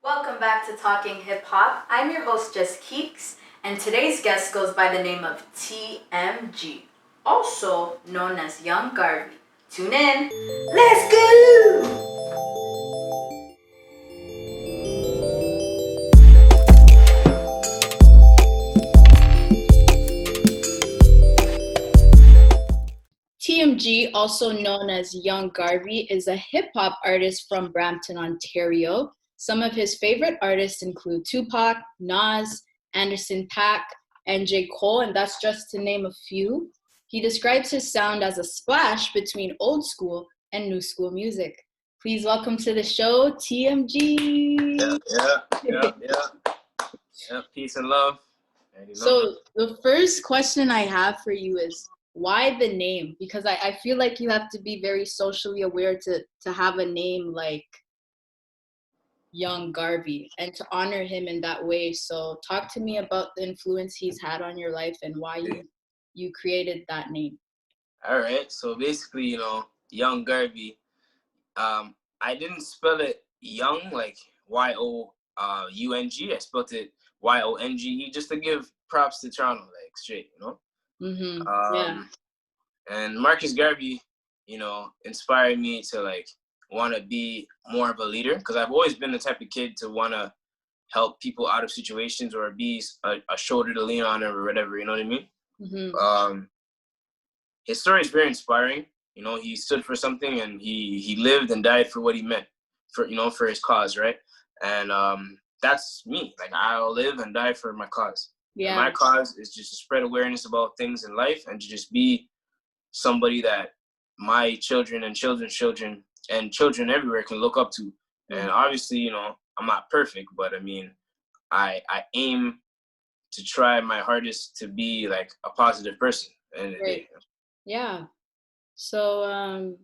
Welcome back to Talking Hip Hop. I'm your host, JustKeekz, and today's guest goes by the name of TMG, also known as Yonge Garvey. Tune in. Let's go! TMG, also known as Yonge Garvey, is a hip hop artist from Brampton, Ontario. Some of his favorite artists include Tupac, Nas, Anderson .Paak, and J. Cole, and that's just to name a few. He describes his sound as a splash between old school and new school music. Please welcome to the show, TMG. Yeah. Peace and love. So the first question I have for you is, why the name? Because I feel like you have to be very socially aware to have a name like Yonge Garvey and to honor him in that way. So talk to me about the influence he's had on your life and why you created that name. All right. So basically, Yonge Garvey. I didn't spell it young like YOUNG. I spelled it YONGE just to give props to Toronto, like straight, Yeah. And Marcus Garvey, inspired me to like want to be more of a leader because I've always been the type of kid to want to help people out of situations or be a shoulder to lean on or whatever, you know what I mean? His story is very inspiring. He stood for something and he lived and died for what he meant, for his cause, right? And that's me. Like, I'll live and die for my cause. Yeah. And my cause is just to spread awareness about things in life and to just be somebody that my children and children's children and children everywhere can look up to. And obviously, I'm not perfect, but I mean, I aim to try my hardest to be like a positive person at the end of the day. Yeah. So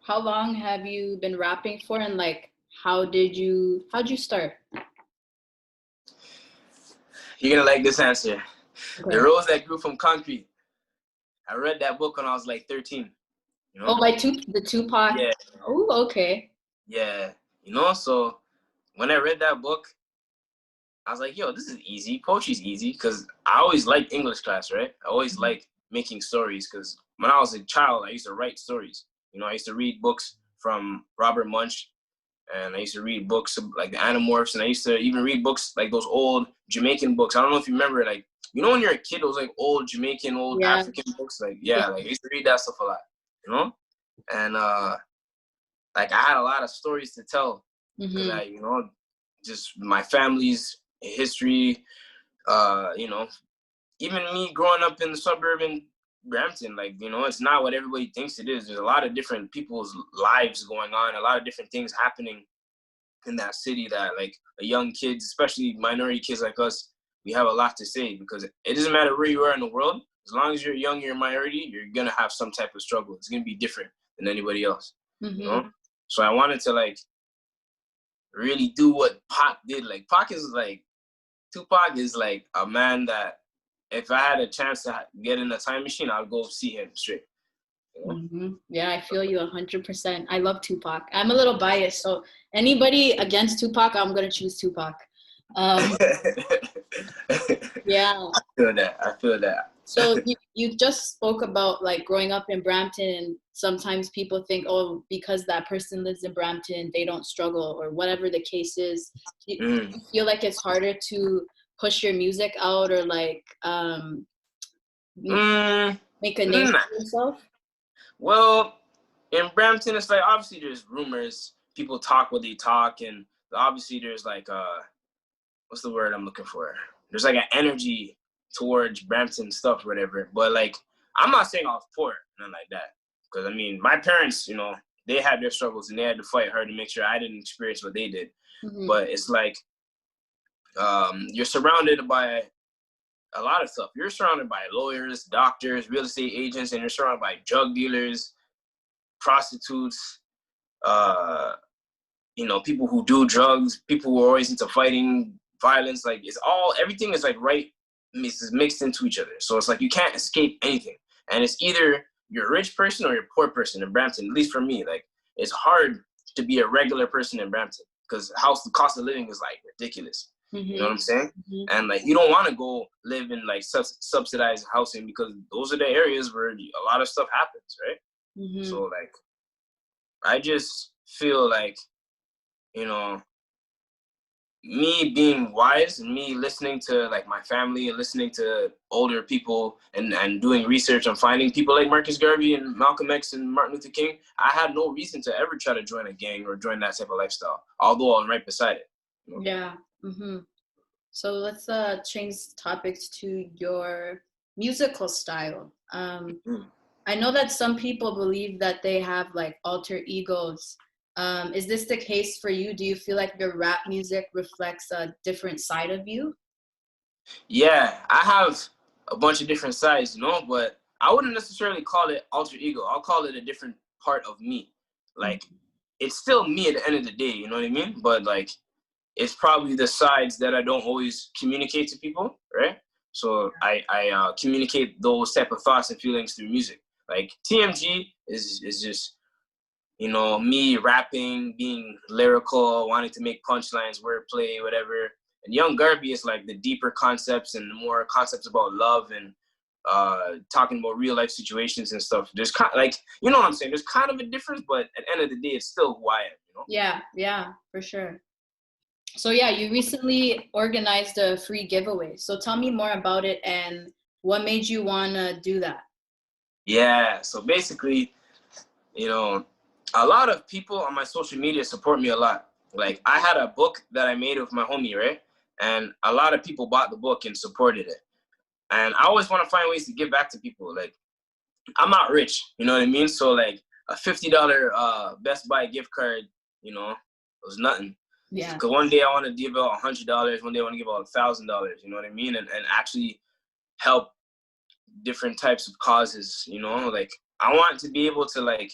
how long have you been rapping for, and like how'd you start? You're gonna like this answer. Okay. The Rose That Grew from Concrete. I read that book when I was like 13. Oh, by the Tupac? Yeah. Oh, okay. Yeah. So when I read that book, I was like, yo, this is easy. Poetry's easy because I always liked English class, right? I always liked making stories because when I was a child, I used to write stories. I used to read books from Robert Munch, and I used to read books like the Animorphs, and I used to even read books like those old Jamaican books. I don't know if you remember, like, when you're a kid, those like old Jamaican, old African books, like, like I used to read that stuff a lot, and like I had a lot of stories to tell because I, just my family's history, even me growing up in the suburban Brampton, like, it's not what everybody thinks it is. There's a lot of different people's lives going on, a lot of different things happening in that city that like a young kids, especially minority kids like us, we have a lot to say because it doesn't matter where you are in the world. As long as you're young, you're a minority, you're going to have some type of struggle. It's going to be different than anybody else, So I wanted to like really do what Pac did. Like Tupac is like a man that if I had a chance to get in a time machine, I'd go see him straight. Yeah, I feel you 100%. I love Tupac. I'm a little biased, so anybody against Tupac, I'm gonna choose Tupac. Yeah. I feel that. So you just spoke about like growing up in Brampton, and sometimes people think, oh, because that person lives in Brampton, they don't struggle or whatever the case is. Do you feel like it's harder to push your music out or like make a name for yourself? Well, in Brampton, it's like obviously there's rumors. People talk what they talk, and obviously there's like what's the word I'm looking for? There's like an energy towards Brampton stuff, or whatever. But like, I'm not saying I was poor, nothing like that. Because I mean, my parents, they had their struggles and they had to fight hard to make sure I didn't experience what they did. But it's like you're surrounded by a lot of stuff. You're surrounded by lawyers, doctors, real estate agents, and you're surrounded by drug dealers, prostitutes, people who do drugs, people who are always into fighting, violence. Like everything is like mixed into each other. So it's like you can't escape anything. And it's either you're a rich person or you're a poor person in Brampton, at least for me. Like, it's hard to be a regular person in Brampton, because the cost of living is like ridiculous. You know what I'm saying? And like, you don't want to go live in like subsidized housing, because those are the areas where a lot of stuff happens, right? So like, I just feel like, you know, me being wise and me listening to like my family and listening to older people and doing research and finding people like Marcus Garvey and Malcolm X and Martin Luther King, I had no reason to ever try to join a gang or join that type of lifestyle, although I'm right beside it. You know? Yeah. So let's change topics to your musical style. I know that some people believe that they have like alter egos. Is this the case for you? Do you feel like your rap music reflects a different side of you? Yeah, I have a bunch of different sides, you know, but I wouldn't necessarily call it alter ego. I'll call it a different part of me. Like, it's still me at the end of the day, you know what I mean? But like, it's probably the sides that I don't always communicate to people, right? So I communicate those type of thoughts and feelings through music. Like TMG is just, you know, me rapping, being lyrical, wanting to make punchlines, wordplay, whatever. And Yonge Garvey is like the deeper concepts and more concepts about love and talking about real life situations and stuff. There's kind of like, you know what I'm saying? There's kind of a difference, but at the end of the day, it's still who I am, you know? Yeah, for sure. So yeah, you recently organized a free giveaway. So tell me more about it and what made you want to do that? Yeah, so basically, you know, a lot of people on my social media support me a lot. Like, I had a book that I made with my homie, right? And a lot of people bought the book and supported it. And I always want to find ways to give back to people. Like, I'm not rich, you know what I mean? So like a $50 Best Buy gift card, you know, was nothing. Yeah. Because one day I want to give out $100, one day I want to give out $1,000, you know what I mean? And actually help different types of causes, you know? Like, I want to be able to, like,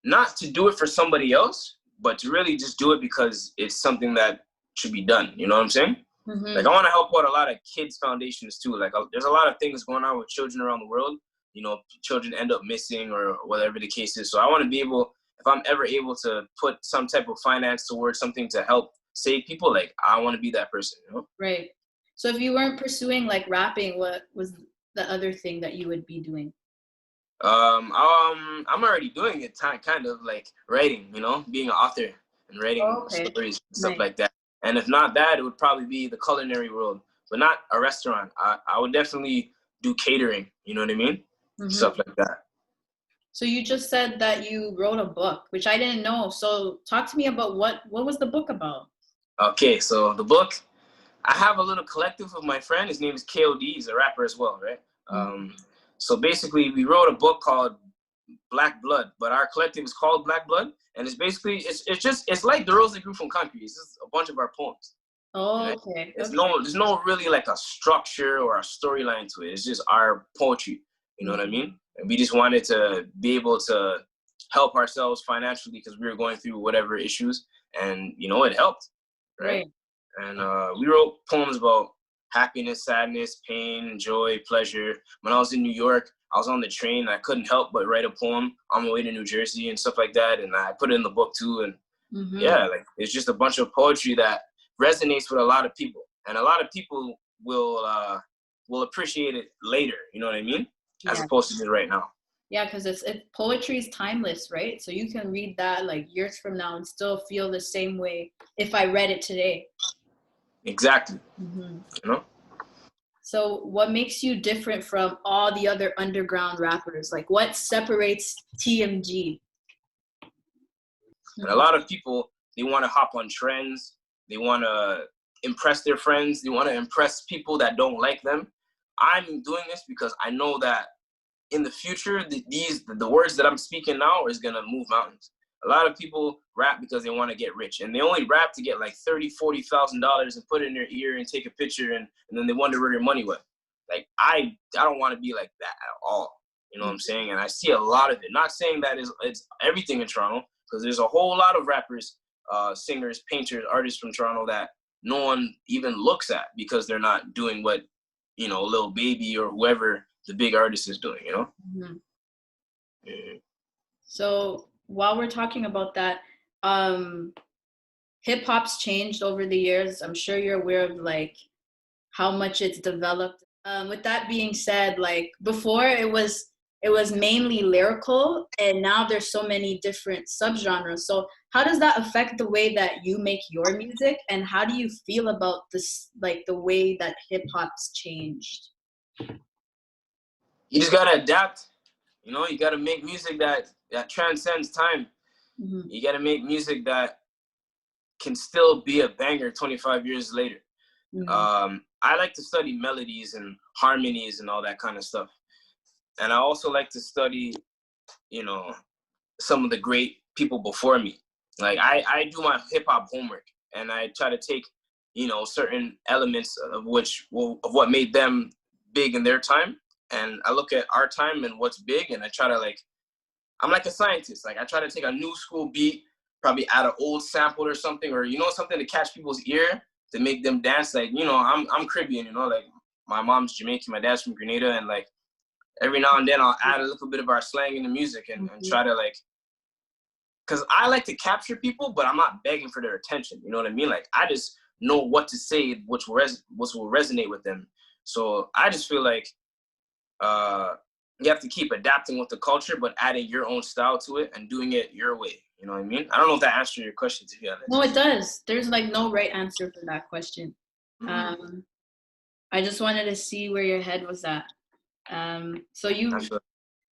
not to do it for somebody else, but to really just do it because it's something that should be done, you know what I'm saying? Like, I want to help out a lot of kids' foundations too. Like, there's a lot of things going on with children around the world. You know, children end up missing or whatever the case is. So I want to be able, if I'm ever able to put some type of finance towards something to help save people, like, I want to be that person, you know? Right. So if you weren't pursuing like rapping, what was the other thing that you would be doing? I'm already doing it, kind of like writing, you know, being an author and writing stories and stuff like that. And if not that, it would probably be the culinary world, but not a restaurant. I would definitely do catering, you know what I mean? Stuff like that. So you just said that you wrote a book, which I didn't know. So talk to me about what was the book about? Okay, so the book, I have a little collective of my friend. His name is KOD. He's a rapper as well, right? So basically, we wrote a book called Black Blood, but our collective is called Black Blood, and it's basically it's like the rose that grew from concrete. It's just a bunch of our poems. Oh, okay. There's no really like a structure or a storyline to it. It's just our poetry. You know what I mean? And we just wanted to be able to help ourselves financially because we were going through whatever issues, and you know, it helped, right? And we wrote poems about happiness, sadness, pain, joy, pleasure. When I was in New York, I was on the train. I couldn't help but write a poem on my way to New Jersey and stuff like that. And I put it in the book too. And yeah, like, it's just a bunch of poetry that resonates with a lot of people. And a lot of people will appreciate it later. You know what I mean? As opposed to just right now. Yeah, because poetry is timeless, right? So you can read that like years from now and still feel the same way if I read it today. Exactly. You know? So what makes you different from all the other underground rappers? Like, what separates TMG? And a lot of people, they want to hop on trends. They want to impress their friends. They want to impress people that don't like them. I'm doing this because I know that in the future, the words that I'm speaking now is going to move mountains. A lot of people rap because they want to get rich, and they only rap to get like $30,000, $40,000 and put it in their ear and take a picture, and then they wonder where their money went. Like, I don't want to be like that at all. You know what I'm saying? And I see a lot of it. Not saying that it's everything in Toronto, because there's a whole lot of rappers, singers, painters, artists from Toronto that no one even looks at because they're not doing what, you know, Lil Baby or whoever the big artist is doing, you know? So while we're talking about that, hip hop's changed over the years. I'm sure you're aware of like how much it's developed. With that being said, like before it was mainly lyrical, and now there's so many different subgenres. So how does that affect the way that you make your music, and how do you feel about this, like the way that hip hop's changed? You just gotta adapt. You know, you gotta make music that transcends time. Mm-hmm. You gotta make music that can still be a banger 25 years later. Mm-hmm. I like to study melodies and harmonies and all that kind of stuff. And I also like to study, you know, some of the great people before me. Like I do my hip hop homework, and I try to take, you know, certain elements of of what made them big in their time. And I look at our time and what's big, and I try to I'm like a scientist. Like I try to take a new school beat, probably add an old sample or something, or, you know, something to catch people's ear to make them dance. Like, you know, I'm Caribbean, you know, like my mom's Jamaican, my dad's from Grenada, and like every now and then I'll add a little bit of our slang in the music and try to because I like to capture people, but I'm not begging for their attention. You know what I mean? Like I just know what to say, which will resonate with them. So I just feel like you have to keep adapting with the culture, but adding your own style to it and doing it your way. You know what I mean? I don't know if that answered your question, to be honest. No, it does. There's like no right answer for that question. I just wanted to see where your head was at.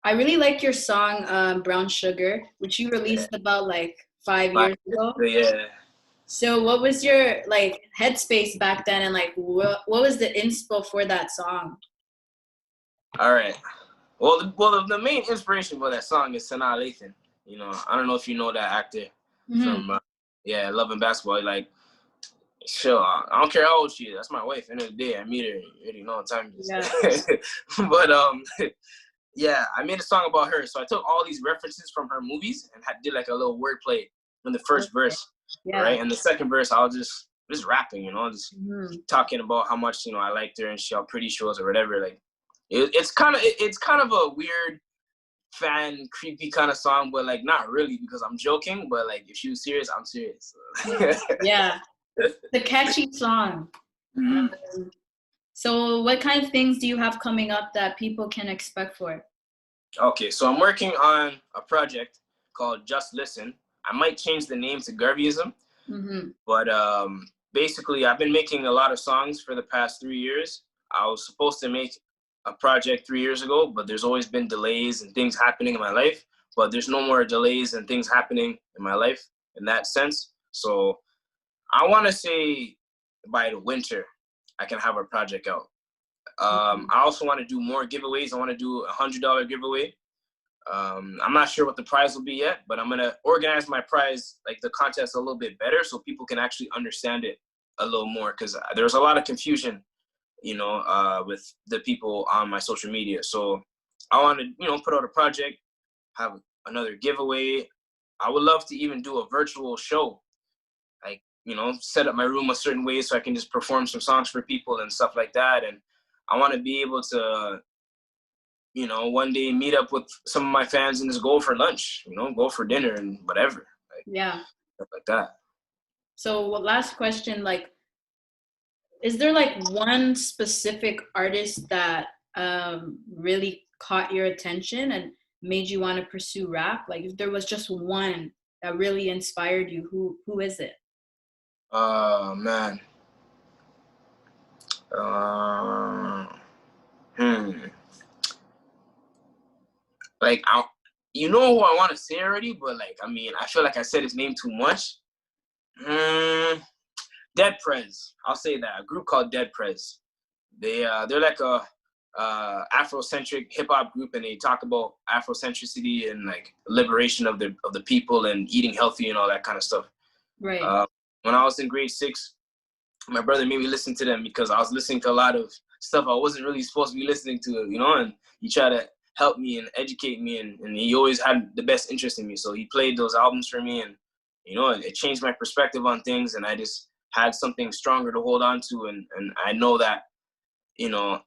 I really like your song Brown Sugar, which you released about like 5 years ago. Yeah. So what was your like headspace back then, and like what was the inspo for that song? All right. Well, the main inspiration for that song is Sanaa Lathan. You know, I don't know if you know that actor from Love and Basketball. Like, sure, I don't care how old she is. That's my wife. End of the day, I meet her. You already know what time it is. Yeah. But yeah, I made a song about her. So I took all these references from her movies and did like a little wordplay in the first verse, right? And the second verse, I was just rapping, you know, just talking about how much, you know, I liked her and how pretty she was or whatever. Like, it's kind of a weird, fan, creepy kind of song, but like not really, because I'm joking. But like if she was serious, I'm serious. Yeah, the catchy song. So what kind of things do you have coming up that people can expect for? Okay, so I'm working on a project called Just Listen. I might change the name to Garveyism, but basically I've been making a lot of songs for the past 3 years. I was supposed to make a project 3 years ago, but there's always been delays and things happening in my life. But there's no more delays and things happening in my life in that sense. So I want to say by the winter, I can have a project out. I also want to do more giveaways. I want to do $100 giveaway. I'm not sure what the prize will be yet, but I'm going to organize my prize, like the contest, a little bit better so people can actually understand it a little more, because there's a lot of confusion, you know, with the people on my social media. So I want to, you know, put out a project, have another giveaway. I would love to even do a virtual show, like, you know, set up my room a certain way so I can just perform some songs for people and stuff like that. And I want to be able to, you know, one day meet up with some of my fans and just go for lunch, you know, go for dinner and whatever. Like, stuff like that. So last question, like, is there like one specific artist that really caught your attention and made you want to pursue rap? Like if there was just one that really inspired you, who is it? Man. Like, you know who I want to say already, but like, I mean, I feel like I said his name too much. Dead Prez. I'll say that. A group called Dead Prez. They're like a Afrocentric hip hop group, and they talk about Afrocentricity and like liberation of the people and eating healthy and all that kind of stuff. Right. When I was in grade 6, my brother made me listen to them because I was listening to a lot of stuff I wasn't really supposed to be listening to, you know, and he tried to help me and educate me, and he always had the best interest in me. So he played those albums for me, and, you know, it changed my perspective on things, and I just had something stronger to hold on to. And I know that, you know,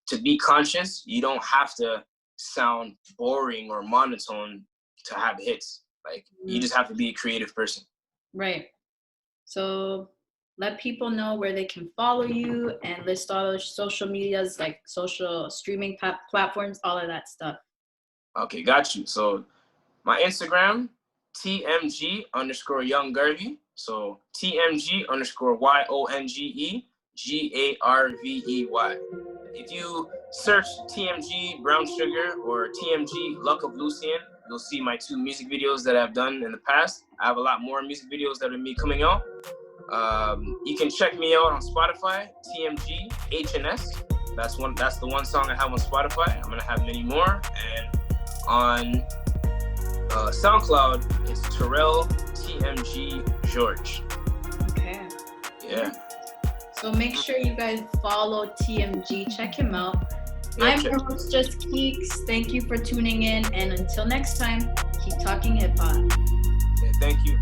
to be conscious, you don't have to sound boring or monotone to have hits. Like, you just have to be a creative person. Right. So let people know where they can follow you and list all those social medias, like social streaming platforms, all of that stuff. Okay, got you. So my Instagram, TMG_Yonge Garvey. So TMG_YONGE If you search TMG Brown Sugar or TMG Luck of Lucian, you'll see my 2 music videos that I've done in the past. I have a lot more music videos that are me coming out. You can check me out on Spotify, TMG H&S. That's the one song I have on Spotify. I'm gonna have many more. And on SoundCloud, it's Terrell TMG George. Okay. Yeah. So make sure you guys follow TMG. Check him out. I'm your host, JustKeekz. Thank you for tuning in. And until next time, keep talking hip hop. Yeah, thank you.